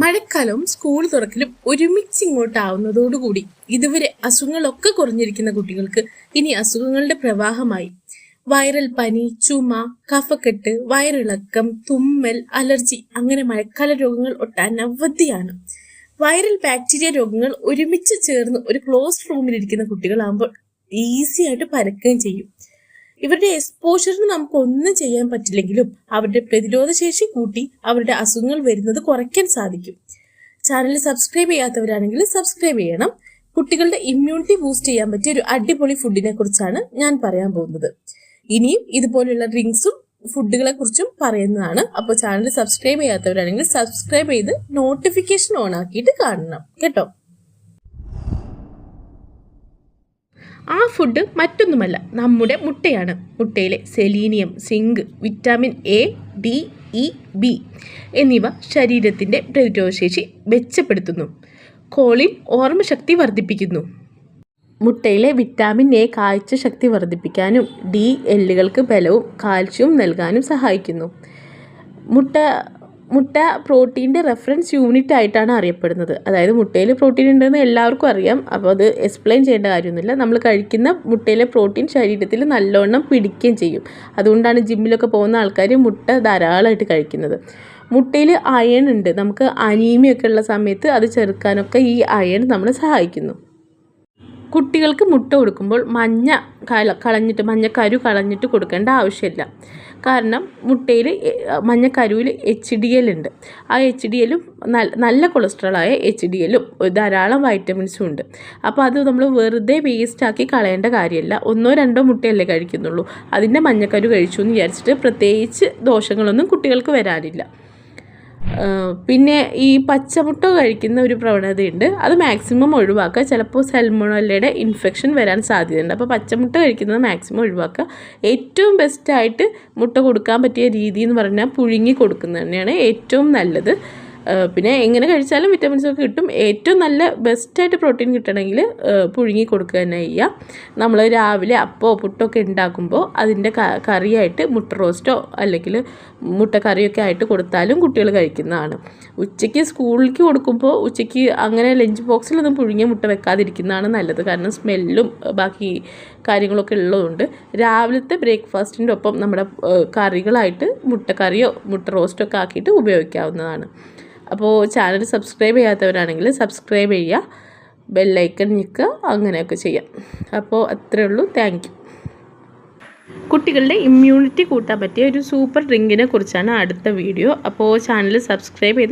മഴക്കാലവും school തുറക്കലും ഒരുമിച്ച് ഇങ്ങോട്ടാവുന്നതോടുകൂടി ഇതുവരെ അസുഖങ്ങളൊക്കെ കുറഞ്ഞിരിക്കുന്ന കുട്ടികൾക്ക് ഇനി അസുഖങ്ങളുടെ പ്രവാഹമായി. വൈറൽ പനി, ചുമ, കഫക്കെട്ട്, വയറിളക്കം, തുമ്മൽ, അലർജി അങ്ങനെ മഴക്കാല രോഗങ്ങൾ ഒട്ടനവധിയാണ്. വൈറൽ ബാക്ടീരിയ രോഗങ്ങൾ ഒരുമിച്ച് ചേർന്ന് ഒരു ക്ലോസ്ഡ് റൂമിലിരിക്കുന്ന കുട്ടികളാകുമ്പോൾ ഈസി ആയിട്ട് പരക്കുകയും ചെയ്യും. ഇവരുടെ എക്സ്പോഷറിന് നമുക്ക് ഒന്നും ചെയ്യാൻ പറ്റില്ലെങ്കിലും അവരുടെ പ്രതിരോധ ശേഷി കൂട്ടി അവരുടെ അസുഖങ്ങൾ വരുന്നത് കുറയ്ക്കാൻ സാധിക്കും. ചാനൽ സബ്സ്ക്രൈബ് ചെയ്യാത്തവരാണെങ്കിൽ സബ്സ്ക്രൈബ് ചെയ്യണം. കുട്ടികളുടെ ഇമ്മ്യൂണിറ്റി ബൂസ്റ്റ് ചെയ്യാൻ പറ്റിയ ഒരു അടിപൊളി ഫുഡിനെ കുറിച്ചാണ് ഞാൻ പറയാൻ പോകുന്നത്. ഇനിയും ഇതുപോലുള്ള ഡ്രിങ്ക്സും ഫുഡുകളെ കുറിച്ചും പറയുന്നതാണ്. അപ്പോൾ ചാനൽ സബ്സ്ക്രൈബ് ചെയ്യാത്തവരാണെങ്കിൽ സബ്സ്ക്രൈബ് ചെയ്ത് നോട്ടിഫിക്കേഷൻ ഓൺ ആക്കിയിട്ട് കാണണം കേട്ടോ. ആ ഫുഡ് മറ്റൊന്നുമല്ല, നമ്മുടെ മുട്ടയാണ്. മുട്ടയിലെ selenium, zinc, vitamin A, D, E, B എന്നിവ ശരീരത്തിൻ്റെ പ്രതിരോധശേഷി മെച്ചപ്പെടുത്തുന്നു. കോളിൻ ഓർമ്മശക്തി വർദ്ധിപ്പിക്കുന്നു. മുട്ടയിലെ വിറ്റാമിൻ എ കാഴ്ച ശക്തി വർദ്ധിപ്പിക്കാനും ഡി എല്ലുകൾക്ക് ബലവും കാൽസ്യവും നൽകാനും സഹായിക്കുന്നു. മുട്ട പ്രോട്ടീൻ്റെ റെഫറൻസ് യൂണിറ്റ് ആയിട്ടാണ് അറിയപ്പെടുന്നത്. അതായത് മുട്ടയിൽ പ്രോട്ടീൻ ഉണ്ടെന്ന് എല്ലാവർക്കും അറിയാം. അപ്പോൾ അത് എക്സ്പ്ലെയിൻ ചെയ്യേണ്ട കാര്യമൊന്നുമില്ല. നമ്മൾ കഴിക്കുന്ന മുട്ടയിലെ പ്രോട്ടീൻ ശരീരത്തിൽ നല്ലോണം പിടിക്കുകയും ചെയ്യും. അതുകൊണ്ടാണ് ജിമ്മിലൊക്കെ പോകുന്ന ആൾക്കാർ മുട്ട ധാരാളമായിട്ട് കഴിക്കുന്നത്. മുട്ടയിൽ അയൺ ഉണ്ട്. നമുക്ക് അനീമിയൊക്കെ ഉള്ള സമയത്ത് അത് ചെറുക്കാനൊക്കെ ഈ അയൺ നമ്മളെ സഹായിക്കുന്നു. കുട്ടികൾക്ക് മുട്ട കൊടുക്കുമ്പോൾ മഞ്ഞക്കരു കളഞ്ഞിട്ട് കൊടുക്കേണ്ട ആവശ്യമില്ല. കാരണം മുട്ടയിൽ മഞ്ഞക്കരുവിൽ HDL ഉണ്ട്. ആ HDLും നല്ല കൊളസ്ട്രോളായ HDLും ധാരാളം വൈറ്റമിൻസും ഉണ്ട്. അപ്പോൾ അത് നമ്മൾ വെറുതെ വേസ്റ്റാക്കി കളയേണ്ട കാര്യമില്ല. 1-2 മുട്ടയല്ലേ കഴിക്കുന്നുള്ളൂ. അതിൻ്റെ മഞ്ഞക്കരു കഴിച്ചു എന്ന് വിചാരിച്ചിട്ട് പ്രത്യേകിച്ച് ദോഷങ്ങളൊന്നും കുട്ടികൾക്ക് വരാനില്ല. പിന്നെ ഈ പച്ചമുട്ട കഴിക്കുന്ന ഒരു പ്രവണതയുണ്ട്. അത് മാക്സിമം ഒഴിവാക്കുക. ചിലപ്പോൾ സൽമോണല്ലയുടെ ഇൻഫെക്ഷൻ വരാൻ സാധ്യതയുണ്ട്. അപ്പോൾ പച്ചമുട്ട കഴിക്കുന്നത് മാക്സിമം ഒഴിവാക്കുക. ഏറ്റവും ബെസ്റ്റായിട്ട് മുട്ട കൊടുക്കാൻ പറ്റിയ രീതി എന്ന് പറഞ്ഞാൽ പുഴുങ്ങി കൊടുക്കുന്നത് തന്നെയാണ് ഏറ്റവും നല്ലത്. പിന്നെ എങ്ങനെ കഴിച്ചാലും വിറ്റാമിൻസ് ഒക്കെ കിട്ടും. ഏറ്റവും നല്ല ബെസ്റ്റായിട്ട് പ്രോട്ടീൻ കിട്ടണമെങ്കിൽ പുഴുങ്ങി കൊടുക്കുക തന്നെ ചെയ്യുക. നമ്മൾ രാവിലെ അപ്പോ പുട്ടൊക്കെ ഉണ്ടാക്കുമ്പോൾ അതിൻ്റെ കറിയായിട്ട് മുട്ട റോസ്റ്റോ അല്ലെങ്കിൽ മുട്ട കറിയൊക്കെ ആയിട്ട് കൊടുത്താലും കുട്ടികൾ കഴിക്കുന്നതാണ്. ഉച്ചയ്ക്ക് സ്കൂളിലേക്ക് കൊടുക്കുമ്പോൾ ഉച്ചയ്ക്ക് അങ്ങനെ ലഞ്ച് ബോക്സിലൊന്നും പുഴുങ്ങിയ മുട്ട വെക്കാതിരിക്കുന്നതാണ് നല്ലത്. കാരണം സ്മെല്ലും ബാക്കി കാര്യങ്ങളൊക്കെ ഉള്ളതുകൊണ്ട് രാവിലത്തെ ബ്രേക്ക്ഫാസ്റ്റിൻ്റെ ഒപ്പം നമ്മുടെ കറികളായിട്ട് മുട്ടക്കറിയോ മുട്ട റോസ്റ്റോ ഒക്കെ ആക്കിയിട്ട് ഉപയോഗിക്കാവുന്നതാണ്. അപ്പോൾ ചാനൽ സബ്സ്ക്രൈബ് ചെയ്യാത്തവരാണെങ്കിൽ സബ്സ്ക്രൈബ് ചെയ്യുക, ബെല്ലൈക്കൺ ഞെക്കുക, അങ്ങനെയൊക്കെ ചെയ്യാം. അപ്പോൾ അത്രയേ ഉള്ളൂ. Thank you. കുട്ടികളുടെ ഇമ്മ്യൂണിറ്റി കൂട്ടാൻ പറ്റിയ ഒരു സൂപ്പർ ഡ്രിങ്കിനെ കുറിച്ചാണ് അടുത്ത വീഡിയോ. അപ്പോൾ ചാനൽ സബ്സ്ക്രൈബ് ചെയ്ത്